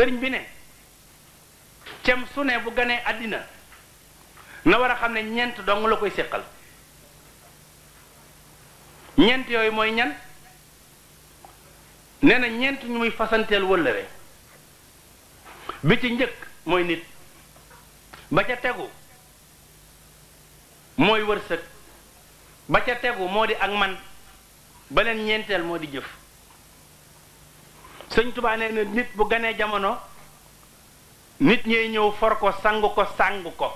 sëriñ bi ne cem su ne bu ganee àddina na war a xam ne ñeent dong la koy séqal ñeent yooyu mooy ñan nee na ñeent ñu muy fasanteel wëllëre bi ci njëkk mooy nit ba ca tegu mooy wërsëg ba ca tegu moo di ak man ba leen ñeenteel moo di jëf sëñ Tuubaa nee na nit bu ganee jamono nit ñee ñëw for ko sang ko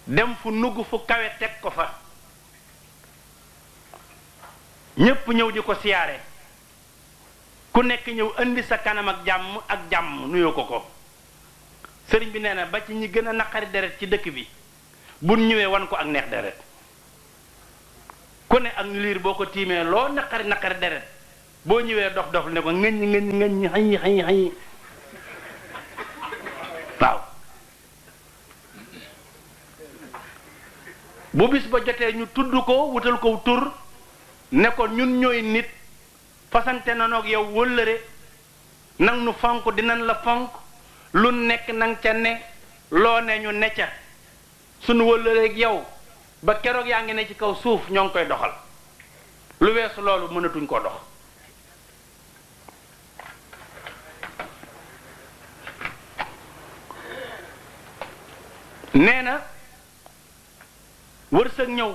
dem fu nugg fu kawe teg ko fa ñépp ñëw di ko siyaare ku nekk ñëw indi sa kanam ak jàmm nuyoo ko sëriñ bi nee na ba ci ñi gën a naqari deret ci dëkk bi bu ñëwee wan ko ak neex deret ku ne ak liir boo ko tiimee loo naqari deret boo ñëwee dof ne ko ngëñ xañ waaw bu bis ba jotee ñu tudd ko wutal ko tur ne ko ñun ñooy nit fasante na noog yow wëllëre nang nu fonk dinañ la fonk lu nekk nang ca ne loo ne ñu ne ca sunu wëllëreeg yow ba keroog yaa ngi ne ci kaw suuf ñoo ngi koy doxal lu weesu loolu mënatuñ koo dox nee na wërsëg ñëw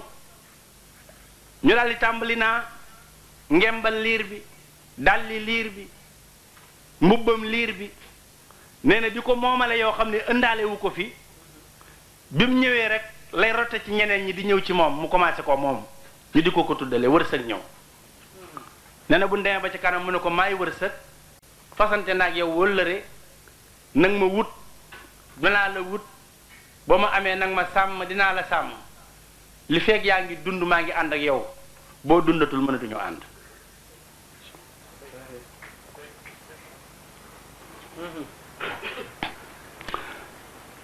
ñu daldi tàmbali naa ngembal liir bi dalli liir bi mbubbam liir bi nee na di ko moomale yoo xam ne ëndaale wu ko fi bi mu ñëwee rek lay rote ci ñeneen ñi di ñëw ci moom mu commencé ko moom ñu di ko tuddale wërsëg ñëw nee na bu demee ba ci kanam mu ne ko maay wërsëg fasante naag yow wëllëre nag ma wut dinaa la wut boo ma amee nag ma sàmm dinaa la sàmm li feeg yaa ngi dund maa ngi ànd ak yow boo dundatul mënatuñoo ànd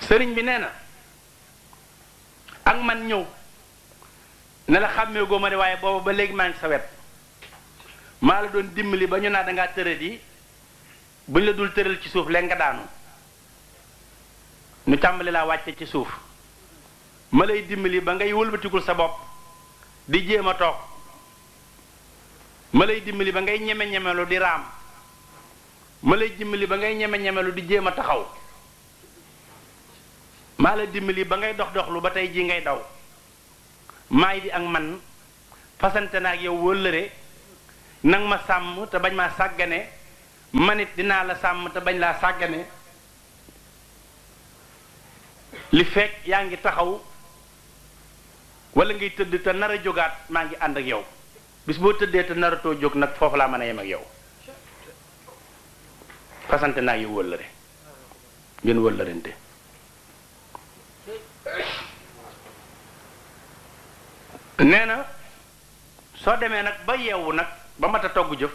sëriñ bi nee na ak man ñëw ne la xàmmee goo ma de waaye booba ba léegi maa ngi sa wet maa la doon dimbali ba ñu naa dangaa tëral yi buñ la dul tëral ci suuf léegi nga daanu ñu tàmbali laa wàcce ci suuf ma lay dimbali ba ngay wëlbatikul sa bopp di jéem a toog ma lay dimbali ba ngay ñeme-ñemelu di raam ma lay dimbali ba ngay ñeme-ñemelu di jéem a taxaw maa la dimbali ba ngay doxlu ba tey ji ngay daw maay di ak man fasante na ak yow wëllëre nang ma sàmm te bañ maa sàggane manit dinaa la sàmm te bañ laa sàggane li fekk yaa ngi taxaw wala ngay tëdd te nar a jógaat maa ngi ànd ak yow bis boo tëddee te naratoo jóg nag foofu laa mën a yem ak yow fasante naa yow wëllëre ngeen wëllërente nee na soo demee nag ba yeewu nag ba mat a togg jëf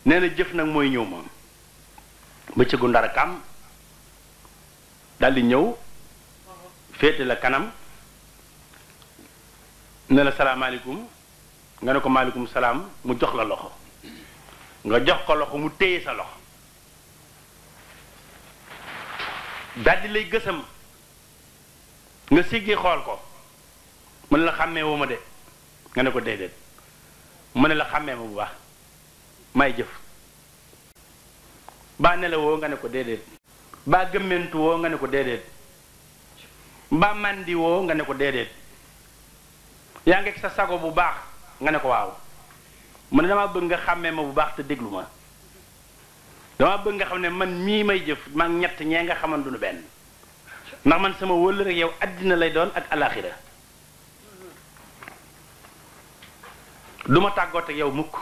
nee na jëf nag mooy ñëw moom bëccëgu ndara kam daldi ñëw féete la kanam ne la salaamaaleykum nga ne ko maaleykum salaam mu jox la loxo nga jox ko loxo mu téye sa loxo daldi lay gësam nga siggi xool ko mu ne la xàmmee woo ma de nga ne ko déedéet mu ne la xàmmee ma bu baax may jëf baa nelawoo nga ne ko déedéet baa gëmmentu woo nga ne ko déedéet baa màndi woo nga ne ko déedéet yaa ngi sa sago bu baax nga ne ko waaw mu ne dama bëgg nga xàmmee ma bu baax te déglu ma dama bëgg nga xam ne man mii may jëf maa ñett ñee nga xaman duñu benn ndax man sama wëllëre rek yow àddina lay doon ak alaxira duma tàggoot ak yow mukk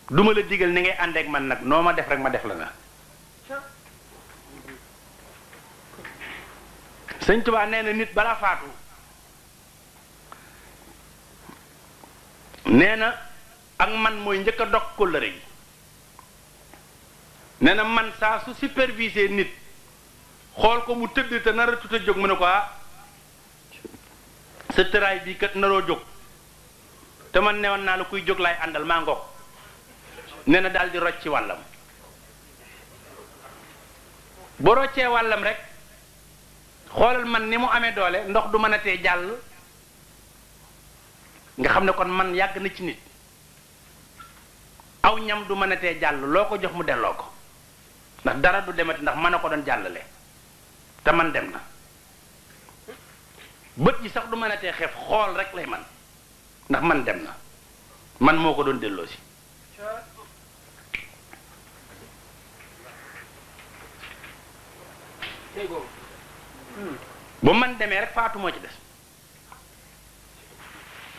duma la digal ni ngay àndeek man nag noo ma def rek ma def la na sëñ Tuubaa nee na nit balaa faatu nee na ak man mooy njëkk a dog kóllëre gi nee na man saa su superviser nit xool ko mu tëdd te nar a tut a jóg mu ne ko sa tëraay bii kat naroo jóg te man newoon naa la kuy jóg laay àndal maa ngoog nee na daal di rocc ci wàllam bu roccee wàllam rek xoolal man ni mu amee doole ndox du mën a tee jàll nga xam ne kon man yàgg na ci nit aw ñam du mën a tee jàll loo ko jox mu delloo ko ndax dara du demati ndax mën a ko doon jàllale te man dem na bët yi sax du mën a tee xeef xool rek lay man ndax man dem na man moo ko doon delloo si bu man demee rek faatu moo ci des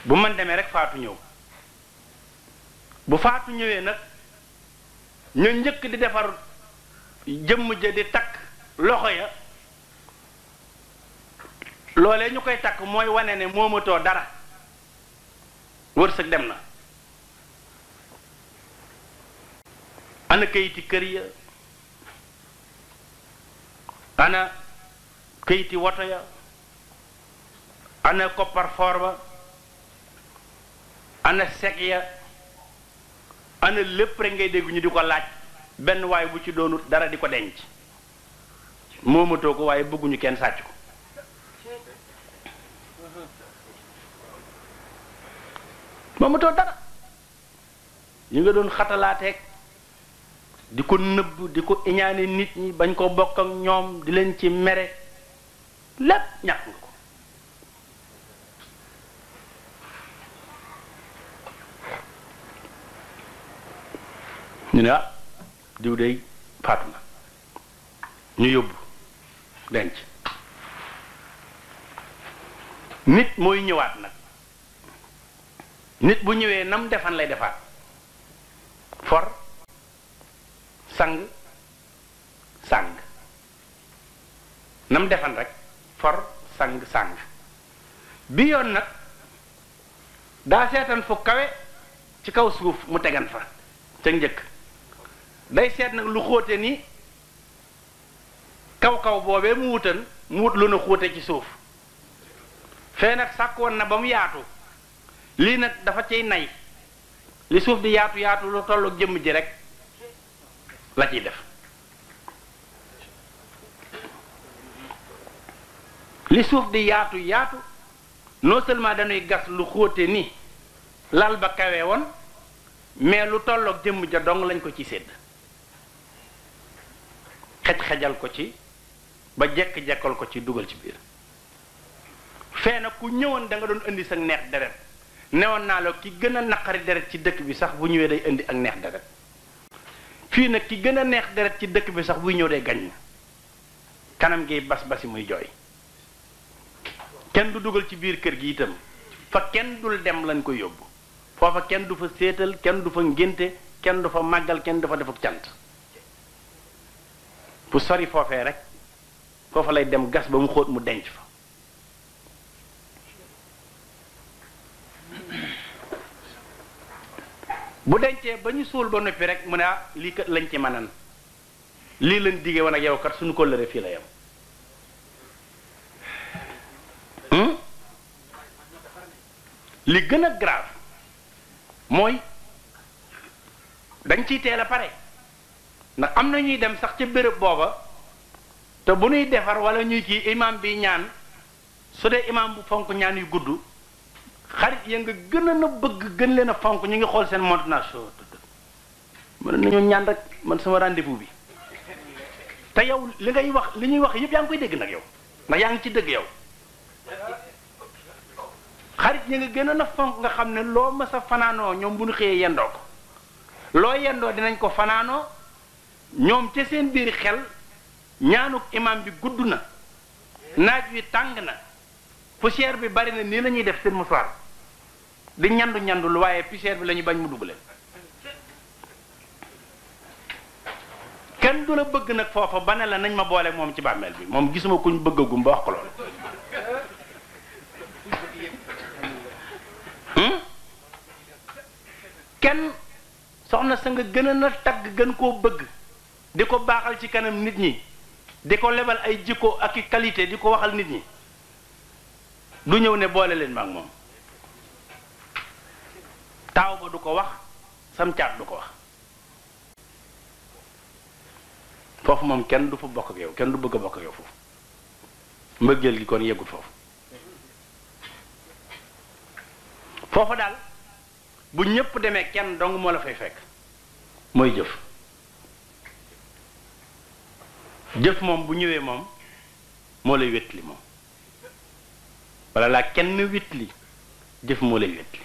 bu man demee rek faatu ñëw bu faatu ñëwee nag ñu njëkk di defar jëmm ja di takk loxo ya loolee ñu koy takk mooy wane ne moomatoo dara wërsëg dem na ana kayiti kër ya ana kayiti woto ya ana koppar foor ba ana seg ya ana lépp rek ngay dégg ñu di ko laaj benn waaye bu ci doonut dara di ko denc moomatoo ko waaye bëgguñu kenn sàcc ko moomatoo dara yi nga doon xatalaateeg di ko nëbb di ko iñaane nit ñi bañ ko bokk ak ñoom di leen ci mere lépp ñàkk nga ko ñu ne ah diw dey faatu na ñu yóbbu denc nit mooy ñëwaat nag nit bu ñëwee nam defan lay defaat for sang sang nam defan rek for sang sang bi yoon nag daa seetan fu kawe ci kaw suuf mu tegan fa ca njëkk day seet nag lu xóote ni kaw kaw boobee mu wutan mu wut lu na xóote ci suuf fee nag sàkkoon na ba mu yaatu lii nag dafa ciy nay li suuf di yaatu yaatu lu tollu jëmm ji rek la ciy def li suuf di yaatu yaatu non seulement dañuy gas lu xóote ni lal ba kawe woon mais lu tolloog jëmm ja dong lañ ko ci sédd xej-xejal ko ci ba jekk-jekkal ko ci dugal ci biir fee nag ku ñëwoon da nga doon indi sa neex deret newoon naa la ki gën a naqari deret ci dëkk bi sax bu ñëwee day indi ak neex deret fii nag ki gën a neex deret ci dëkk bi sax buy ñëw day gañ na kanam gi bas basi muy jooy kenn du dugal ci biir kër gi itam fa kenn dul dem lañ ko yóbbu foofa kenn du fa séetal kenn du fa ngénte kenn du fa màggal kenn du fa def ak cant fu sori foofee rek foofa lay dem gas ba mu xóot mu denc fa bu dencee ba ñu suul ba noppi rek mu ne ah lii kat lañ ci manan lii lañ digee woon ak yow kat suñu kóllëre fii la yam li gën a grave mooy dañ ciy teel a pare ndax am na ñuy dem sax ca béréb booba te bu ñuy defar wala ñuy kii imam bi ñaan su dee imam bu fonk ñaan yu gudd xarit ya nga gën a na bëgg gën leen a fonk ñu ngi xool seen montination mën nañoo ñaan rek man sama rendez-vous bi te yow li ngay wax li ñuy wax yëpp yaa ngi koy dégg nag yow ndax yaa ngi ci dëgg yow xarit ya nga gën a na fonk nga xam ne loo mës a fanaanoo ñoom bu ñu xëyee yendoo ko loo yendoo dinañ ko fanaanoo ñoom ca seen biir xel ñaanuk imam bi gudd na naaj wi tàng na poussière bi bari na nii la ñuy def seen musuwaar di ñandu ñandu lu waaye poussière bi la ñu bañ mu dugg leen kenn du la bëgg nag foofa ba ne la nañ ma boole moom ci bàmmeel bi moom gisuma kuñ bëggagum ba wax ko loolu kenn soxna sa nga gën a na tagg gën koo bëgg di ko baaxal ci kanam nit ñi di ko lebal ay jikko ak i qualité di ko waxal nit ñi du ñëw ne boole leen ma ak moom taaw ba du ko wax sam caat du ko wax foofu moom kenn du fa bokk ak yow kenn du bëgg a bokk ak yow foofu mbëggeel gi kon yeggul foofu foofa daal bu ñépp demee kenn dong moo la fay fekk mooy jëf jëf moom bu ñëwee moom moo lay wétli moom wala laa kenn wétli jëf moo lay wétli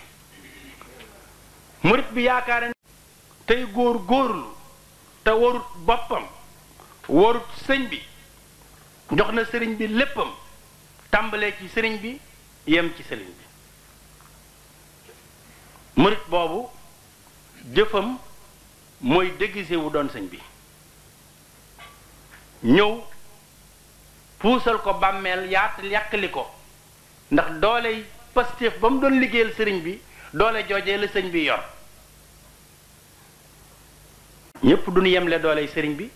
murit bi yaakaare tey góor góorlu te warut boppam warut sëñ bi jox na sëriñ bi léppam tàmbalee ci sëriñ bi yem ci sëriñ bi murit boobu jëfam mooy déguisé wu doon sëñ bi ñëw puusal ko bàmmeel yàqali ko ndax dooley Pastef ba mu doon liggéeyal sëriñ bi doole joojee la sëñ bi yor ñépp duñu yemle dooley sëriñ bi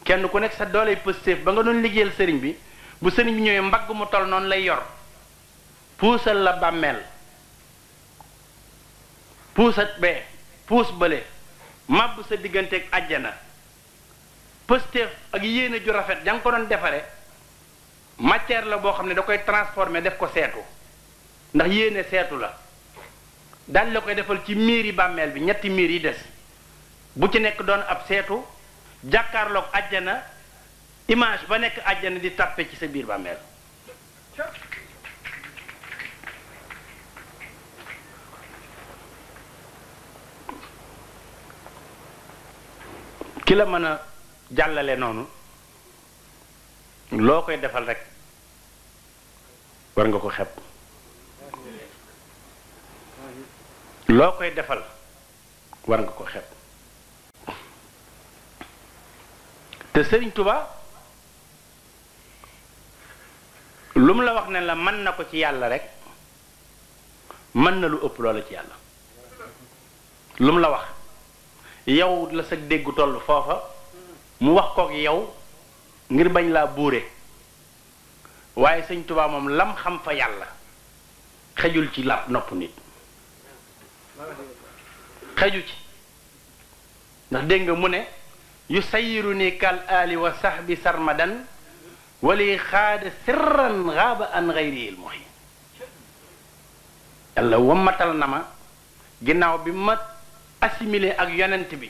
kenn ku nekk sa dooley Pastef ba nga doon liggéeyal sëriñ bi bu sëriñ bi ñëwee mbagg mu tol noonu lay yor puusal la bàmmeel puusat bee puus bële màbb sa digganteeg àjjana Pastef ak yéene ju rafet ja nga ko doon defare matière la boo xam ne da koy transformer def ko seetu ndax yéene seetu la daal la koy defal ci miir yi bàmmeel bi ñetti miir yi des bu ci nekk doon ab seetu jàkkaarloog àjjana image ba nekk àjjana di tàppe ci sa biir bàmmeel ki la mën a jàllale noonu loo koy defal rek war nga ko xeeb loo koy defal war nga ko xeeb te Sëriñ Tuba lu mu la wax ne la mën na ko ci yàlla rek mën na lu ëpp loola ci yàlla lu mu la wax yow la sa déggu toll foofa mu wax kook yow ngir bañ laa buure waaye Sëñ Tuba moom lam xam fa yàlla xejul ci làpp nopp nit xeju ci ndax dégg nga mu ne yu sayiru ni kal ali wa sahbi sarmadan wali xaada sirran xaaba an xayril muhi yàlla wammatal na ma ginnaaw bi ma assimilé ak yonent bi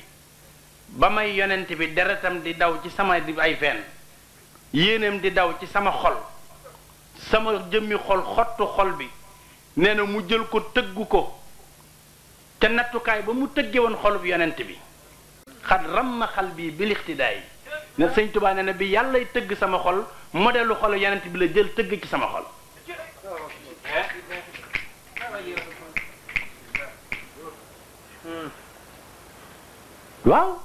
ba may yonent bi deretam di daw ci sama ay fen yéeneem di daw ci sama xol sama jëmmi xol xottu xol bi nee na mu jël ko tëggu ko te nattukaay ba mu tëgge woon xolub yonent bi xat ramma xal bii bil ixtidaay ne Sëñ Tuubaa nee na bi yàllay tëgg sama xol modelu xolu yonent bi la jël tëgg ci sama xol waaw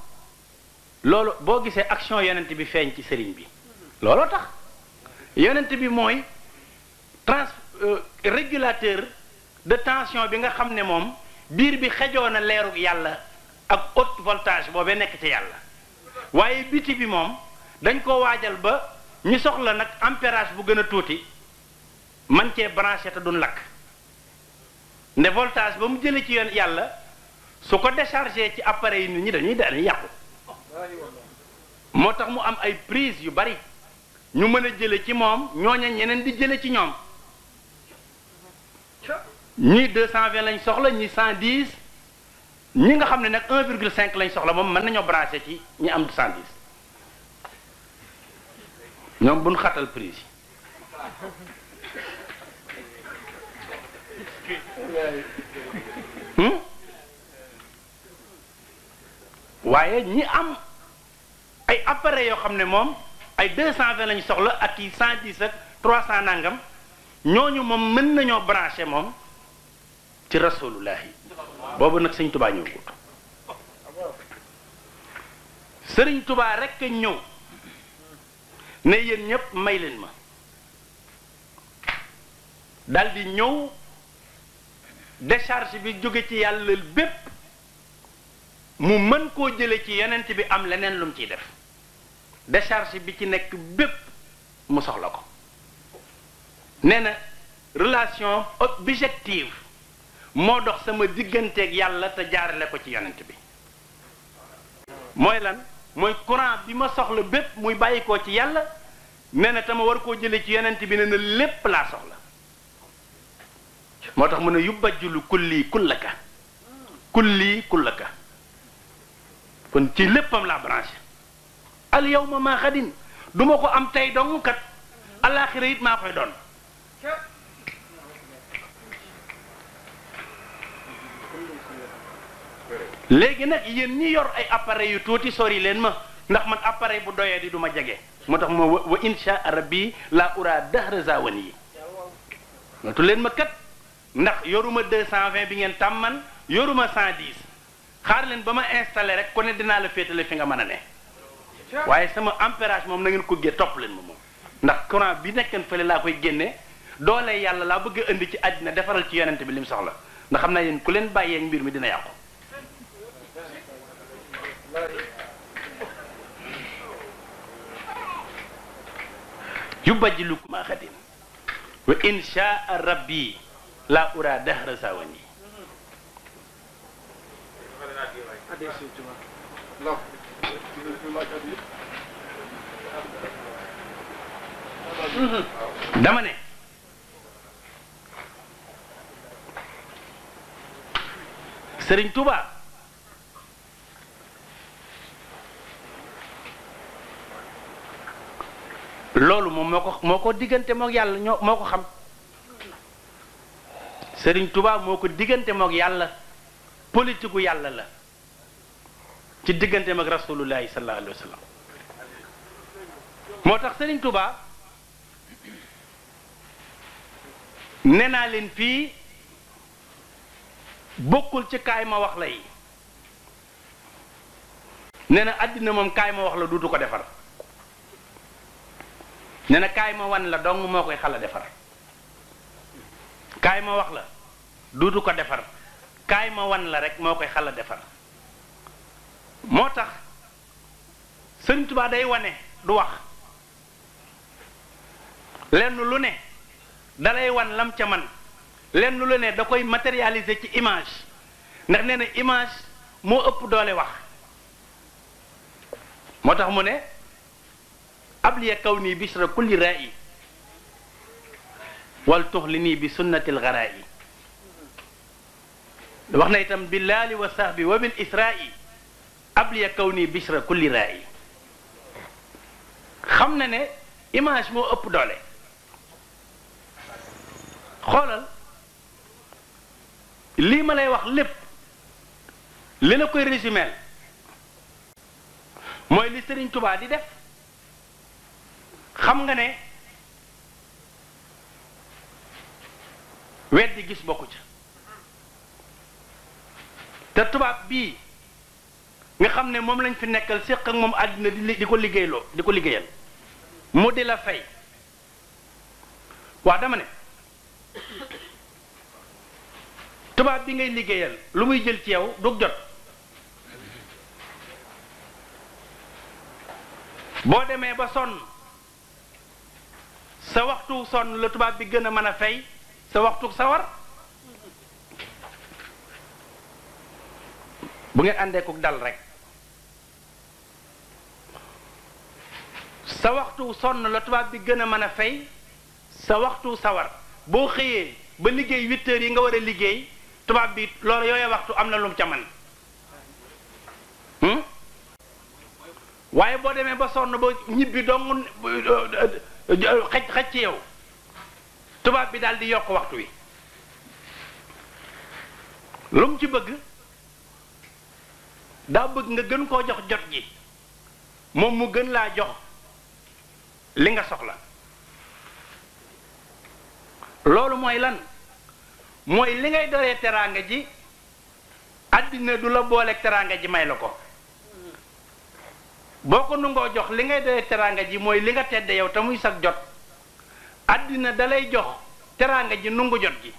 loolu boo gisee action yonent bi feeñ ci sëriñ bi looloo tax yonent bi mooy régulateur de tension bi nga xam ne moom biir bi xejoo na leeru yàlla ak haute voltage boobee nekk ci yàlla waaye biti bi moom dañ ko waajal ba ñu soxla nag ampérage bu gën a tuuti man cee branché te duñ lakk nde voltage ba mu jëlee ci yoon yàlla su ko déchargé ci appareil yi nit ñi dañuy yàqu moo tax mu am ay prise yu bari ñu mën a jële ci moom ñooña ñeneen di jële ci ñoom ñii 220 lañ soxla ñii 110 ñi nga xam ne nag 1,5 lañ soxla moom mën nañoo branché ci ñi am 110 ñoom buñ xatal prise yi waaye ñi am ay appareils yoo xam ne moom ay 220 lañu soxla ak i 110 ak 300 nangam ñooñu moom mën nañoo branché moom ci rasulullahi boobu nag Sëñ Tubaa ñëw gut Sëriñ Tubaa rekk ñëw ne yéen ñépp may leen ma daldi ñëw décharge bi jóge ci yàlla bépp mu mën koo jële ci yonent bi am leneen lu mu ciy def décharge bi ci nekk bépp mu soxla ko nee na relation objective moo dox sama digganteeg yàlla te jaarale ko ci yonent bi mooy lan mooy courant bi ma soxla bépp muy bàyyikoo ci yàlla nee na tama war koo jële ci yonent bi nee na lépp laa soxla moo tax mu ne yubajjulu kulli kullaka kon ci léppam laa branché al yawma maa xadin du ma ko am tey dong kat alaaxira it maa koy doon léegi nag yéen ñi yor ay appareil yu tuuti sori leen ma ndax man appareil bu doyee di du ma jege moo tax ma wa insha rabbi la ura dahra zawan yi nootu leen ma kat ndax yoruma 220 bi ngeen tàmman yoruma 110 xaar leen ba ma installé rek ku ne dinaa la féetale fi nga mën a ne waaye sama ampérage moom na ngeen ko gé topp leen ma moom ndax courant bi nekkeen fële laa koy génne doole yàlla laa bëgg a indi ci àddina defaral ci yonent bi li mu soxla ndax xam naa yéen ku leen bàyyee mbir mi dina yàqu yubajjilukum maa xadin wa insha rabbi la ura dahra sawani dama ne Sëriñ Tuubaa loolu moom moo ko diggante mook yàlla moo ko xam Sëriñ Tuubaa moo ko diggante mook yàlla politique yàlla la ci diggante mag rasulullahi sallallahu alayhi wa sallam moo tax Sëriñ Tuubaa nee naa leen fii bokkul ci kaay ma wax la yi nee na àddina moom kaay ma wax la duutu ko defar nee na kaay ma wan la dong moo koy xala defar kaay ma wax la duutu ko defar kaay ma wan la rek moo koy xala defar moo tax Sëriñ Tuubaa day wane du wax lenn lu ne dalay wan lam ca man lenn lu ne da koy matérialiser ci image ndax nee na image moo ëpp doole wax moo tax mu ne abliya kaw nii bisra kulli ra'i wal tuxli nii bi sunnatil gara'i wax na itam billaali wa sahbi wa bil isra'i abliya kaw nii bisra kulli ra'i xam na ne image moo ëpp doole xoolal lii ma lay wax lépp li la koy résumé mooy li Sëriñ Tuubaa di def xam nga ne weddi gis bokku ca te tubaab bii nga xam ne moom lañ fi nekkal séq ak moom àddina di ko liggéeyloo di ko liggéeyal mu di la fay waa dama ne tubaab bi ngay liggéeyal lu muy jël ci yow du jot boo demee ba sonn sa waxtu sonn la tubaab bi gën a mën a fay sa waxtu sawar bu ngeen àndee ko dal rek sa waxtu sonn la tubaab bi gën a mën a fay sa waxtu sawar boo xëyee ba liggéey 8 heures yi nga war a liggéey tubaab bi loolu yooyu waxtu am na lum ca man waaye boo demee ba sonn ba ñibbi dong xaj ci yow tubaab bi daal di yokk waxtu wi lu mu ci bëgg daa bëgg nga gën koo jox jot gi moom mu gën laa jox li nga soxla loolu mooy lan mooy li ngay doree teraanga ji àddina du la booleeg teraanga ji may la ko boo ko nungoo jox li ngay doree teraanga ji mooy li nga tedde yow te muy sag jot àddina dalay jox teraanga ji nungu jot gi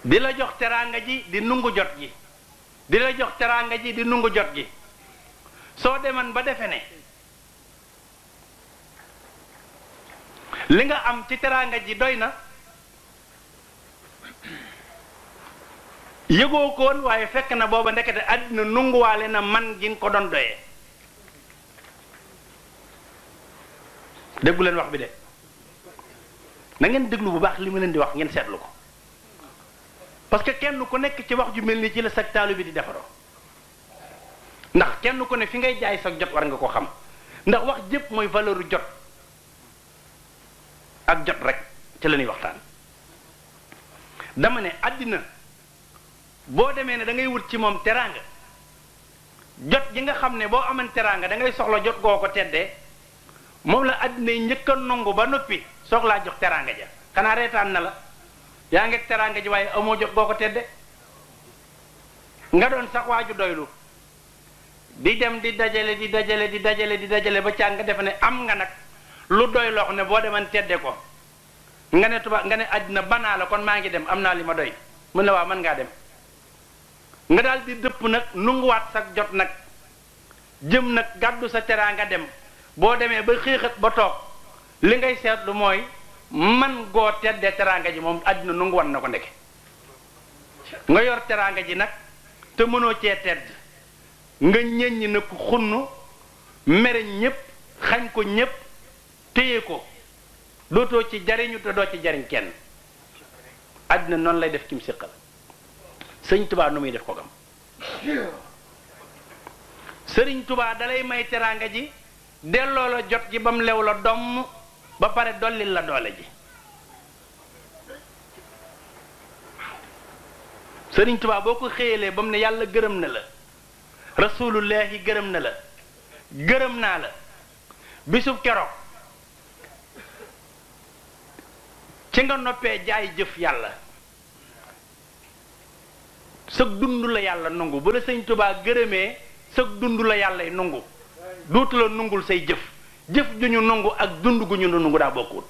di la jox teraanga ji di nungu jot gi di la jox teraanga ji di nungu jot gi soo deman ba defe ne li nga am ci teraanga ji doy na yëgoo ko woon waaye fekk na booba ndekete àddina nunguwaale na man gi nga ko doon doyee. déggu leen wax bi de na ngeen déglu bu baax li ma leen di wax ngeen seetlu ko parce que kenn ku nekk ci wax ju mel ni ci la sag taalu bi di defaroo ndax kenn ku ne fi ngay jaay sag jot war nga ko xam ndax wax jëpp mooy valeur jot ak jot rek ci la ñuy waxtaan. dama ne àddina boo demee ne da ngay wut ci moom teraanga jot gi nga xam ne boo aman teraanga da ngay soxla jot goo ko teddee moom la àddina yi njëkk a nongu ba noppi soxlaa jox teraanga ja xanaa reetaan na la yaa ngi teraanga ji waaye amoo jot goo ko tedde nga doon sax waaju doylu di dem di dajale ba càng nga defe ne am nga nag lu doy loo xam ne boo deman tedde ko nga ne tubaab nga ne àddina banaa la kon maa ngi dem am naa li ma doy mën na waaw mën ngaa dem nga daal di dëpp nag nunguwaat sa jot nag jëm nag gàddu sa teraanga dem boo demee ba xiixat ba toog li ngay seetlu mooy man goo teddee teraanga ji moom àddina nungu wan na ko ndeke nga yor teraanga ji nag te mënoo cee tedd nga ñeññi na ko xunnu mere ñépp xañ ko ñépp téye ko dootoo ci jariñu te doo ci jariñ kenn àddina noonu lay def kim séqal sëñ Tubaa nu muy def ko gam sëriñ Tubaa dalay may teraanga ji delloo la jot gi ba mu lew la domm ba pare dollil la doole ji sëriñ Tubaa boo ko xéelee ba mu ne yàlla gërëm na la rasulullahi gërëm na la gërëm naa la bisub keroog ci nga noppee jaay jëf yàlla sëg dund la yàlla nungu bu la sëñ Tubaa gërëmee sëg dund la yàlla nungu duutu la nungul say jëf jëf ju ñu nungu ak dund gu ñu nungu daa bokkut